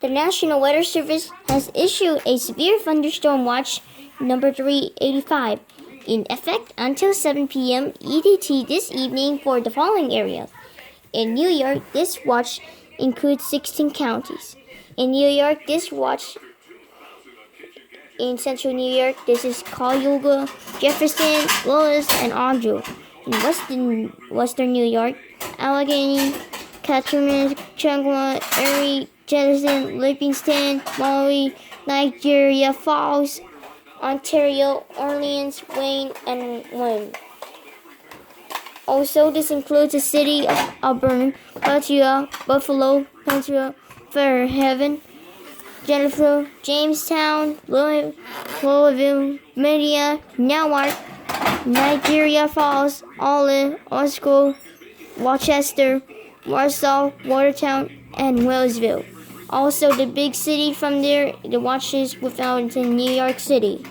The National Weather Service has issued a Severe Thunderstorm Watch number 385 in effect until 7 p.m. EDT this evening for the following areas. In New York, this watch includes 16 counties. In New York, this watch in central New York, this is Cuyahoga, Jefferson, Willis, and Andrew. In western New York, Allegheny, Katrina, Chandler, Erie, Jefferson, Livingston, Maui, Niagara Falls, Ontario, Orleans, Wayne, and Wayne. Also, this includes the city of Auburn, Petria, Buffalo, Pennsylvania, Fairhaven, Jennifer, Jamestown, Louisville, Media, Newark, Niagara Falls, Olive, Osco, Rochester, Warsaw, Watertown, and Wellsville. Also, the big city from there, the watches without in New York City.